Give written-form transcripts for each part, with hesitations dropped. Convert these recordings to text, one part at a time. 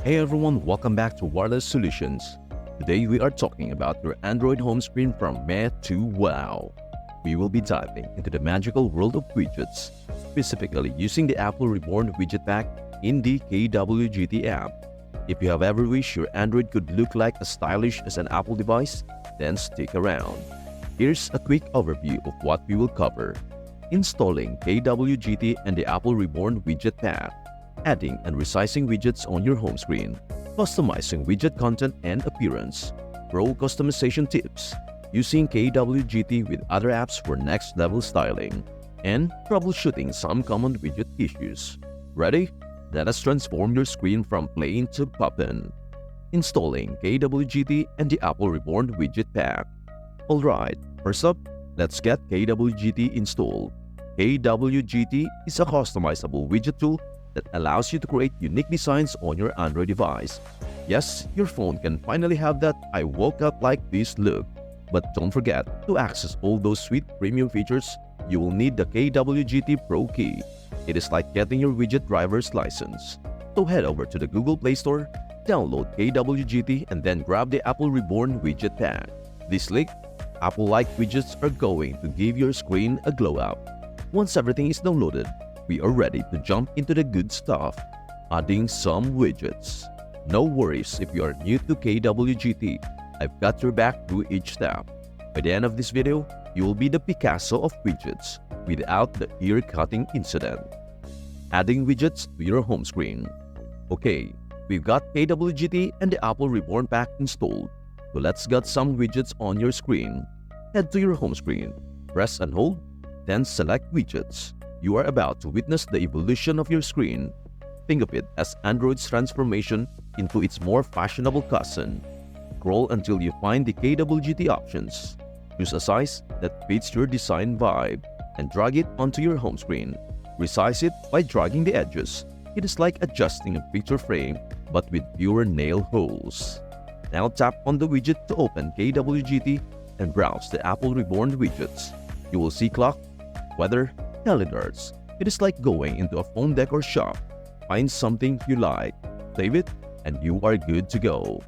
Hey everyone, welcome back to Wireless Solutions. Today we are talking about your Android home screen from meh to wow. We will be diving into the magical world of widgets, specifically using the Apple Reborn widget pack in the KWGT app. If you have ever wished your Android could look like as stylish as an Apple device, then stick around. Here's a quick overview of what we will cover. Installing KWGT and the Apple Reborn widget pack. Adding and resizing widgets on your home screen, customizing widget content and appearance, pro customization tips, using KWGT with other apps for next level styling, and troubleshooting some common widget issues. Ready? Let us transform your screen from plain to poppin'. Installing KWGT and the Apple Reborn widget pack. Alright, first up, let's get KWGT installed. KWGT is a customizable widget tool that allows you to create unique designs on your Android device. Yes, your phone can finally have that "I woke up like this" look. But don't forget, to access all those sweet premium features, you will need the KWGT Pro Key. It is like getting your widget driver's license. So head over to the Google Play Store, download KWGT, and then grab the Apple Reborn widget pack. This sleek, Apple-like widgets are going to give your screen a glow up. Once everything is downloaded, we are ready to jump into the good stuff, adding some widgets. No worries if you are new to KWGT, I've got your back through each step. By the end of this video, you will be the Picasso of widgets without the ear-cutting incident. Adding widgets to your home screen. Okay, we've got KWGT and the Apple Reborn pack installed, so let's get some widgets on your screen. Head to your home screen, press and hold, then select widgets. You are about to witness the evolution of your screen. Think of it as Android's transformation into its more fashionable cousin. Scroll until you find the KWGT options. Choose a size that fits your design vibe and drag it onto your home screen. Resize it by dragging the edges. It is like adjusting a picture frame but with fewer nail holes. Now tap on the widget to open KWGT and browse the Apple Reborn widgets. You will see clock, weather, calendars. It is like going into a phone decor shop. Find something you like, save it, and you are good to go.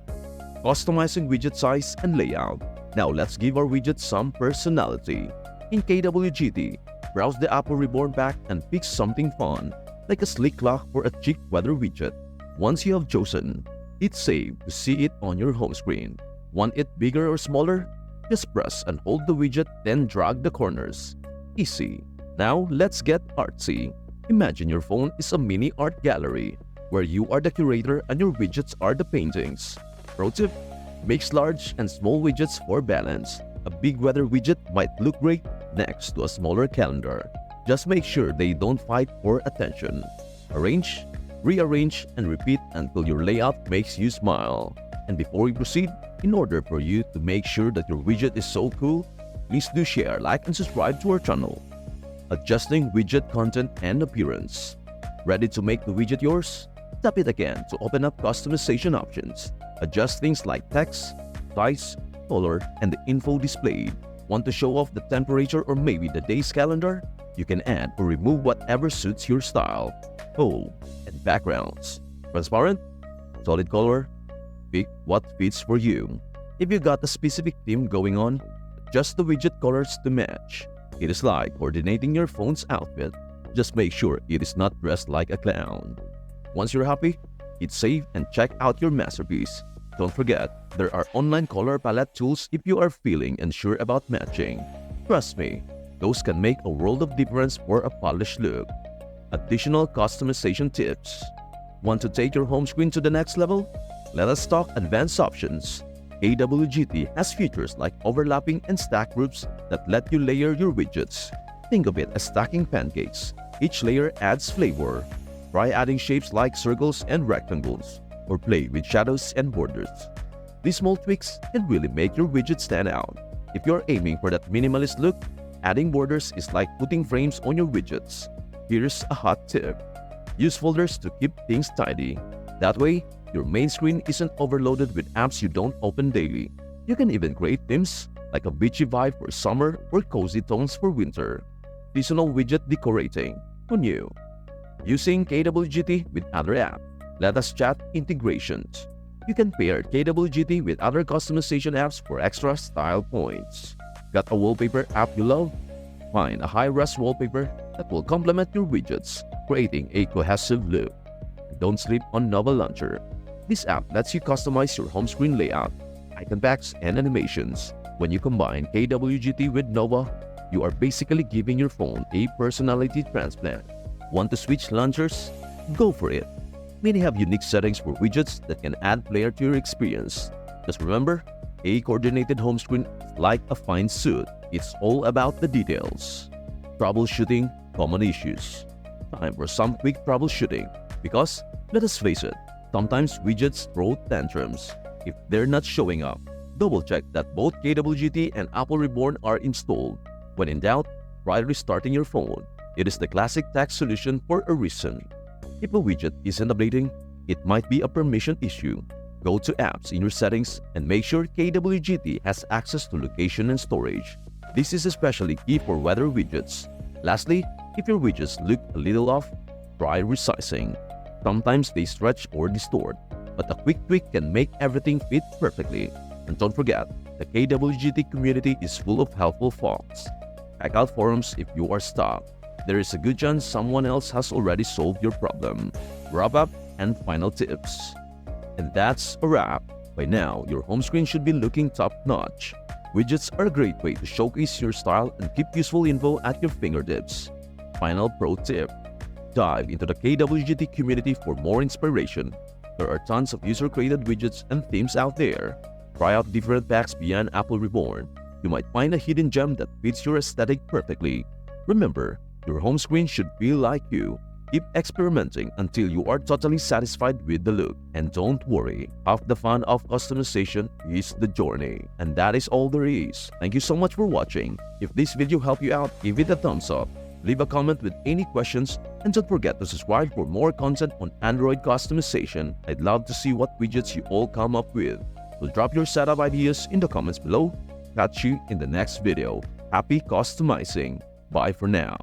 Customizing widget size and layout. Now let's give our widget some personality. In KWGT, browse the Apple Reborn pack and pick something fun, like a sleek clock or a chic weather widget. Once you have chosen, it's safe to see it on your home screen. Want it bigger or smaller? Just press and hold the widget, then drag the corners. Easy. Now, let's get artsy. Imagine your phone is a mini art gallery where you are the curator and your widgets are the paintings. Pro tip: mix large and small widgets for balance. A big weather widget might look great next to a smaller calendar. Just make sure they don't fight for attention. Arrange, rearrange, and repeat until your layout makes you smile. And before we proceed, in order for you to make sure that your widget is so cool, please do share, like, and subscribe to our channel. Adjusting widget content and appearance. Ready to make the widget yours? Tap it again to open up customization options. Adjust things like text, size, color, and the info displayed. Want to show off the temperature or maybe the day's calendar? You can add or remove whatever suits your style. Oh, and backgrounds. Transparent? Solid color? Pick what fits for you. If you got a specific theme going on, adjust the widget colors to match. It is like coordinating your phone's outfit. Just make sure it is not dressed like a clown. Once you're happy, hit save and check out your masterpiece. Don't forget, there are online color palette tools if you are feeling unsure about matching. Trust me, those can make a world of difference for a polished look. Additional customization tips. Want to take your home screen to the next level? Let us talk advanced options. KWGT has features like overlapping and stack groups that let you layer your widgets. Think of it as stacking pancakes. Each layer adds flavor. Try adding shapes like circles and rectangles, or play with shadows and borders. These small tweaks can really make your widget stand out. If you're aiming for that minimalist look, adding borders is like putting frames on your widgets. Here's a hot tip. Use folders to keep things tidy. That way, your main screen isn't overloaded with apps you don't open daily. You can even create themes like a beachy vibe for summer or cozy tones for winter. Seasonal widget decorating on you. Using KWGT with other apps. Let us chat integrations. You can pair KWGT with other customization apps for extra style points. Got a wallpaper app you love? Find a high-res wallpaper that will complement your widgets, creating a cohesive look. Don't sleep on Nova Launcher. This app lets you customize your home screen layout, icon packs, and animations. When you combine KWGT with Nova, you are basically giving your phone a personality transplant. Want to switch launchers? Go for it. Many have unique settings for widgets that can add flair to your experience. Just remember, a coordinated home screen is like a fine suit. It's all about the details. Troubleshooting common issues. Time for some quick troubleshooting. Because, let us face it, sometimes widgets throw tantrums. If they're not showing up, double-check that both KWGT and Apple Reborn are installed. When in doubt, try restarting your phone. It is the classic tax solution for a reason. If a widget isn't updating, it might be a permission issue. Go to Apps in your settings and make sure KWGT has access to location and storage. This is especially key for weather widgets. Lastly, if your widgets look a little off, try resizing. Sometimes they stretch or distort, but a quick tweak can make everything fit perfectly. And don't forget, the KWGT community is full of helpful folks. Check out forums if you are stuck. There is a good chance someone else has already solved your problem. Wrap up and final tips. And that's a wrap. By now, your home screen should be looking top-notch. Widgets are a great way to showcase your style and keep useful info at your fingertips. Final pro tip. Dive into the KWGT community for more inspiration. There are tons of user-created widgets and themes out there. Try out different packs beyond Apple Reborn. You might find a hidden gem that fits your aesthetic perfectly. Remember, your home screen should feel like you. Keep experimenting until you are totally satisfied with the look. And don't worry, half the fun of customization is the journey. And that is all there is. Thank you so much for watching. If this video helped you out, give it a thumbs up. Leave a comment with any questions, and don't forget to subscribe for more content on Android customization. I'd love to see what widgets you all come up with. So drop your setup ideas in the comments below. Catch you in the next video. Happy customizing. Bye for now.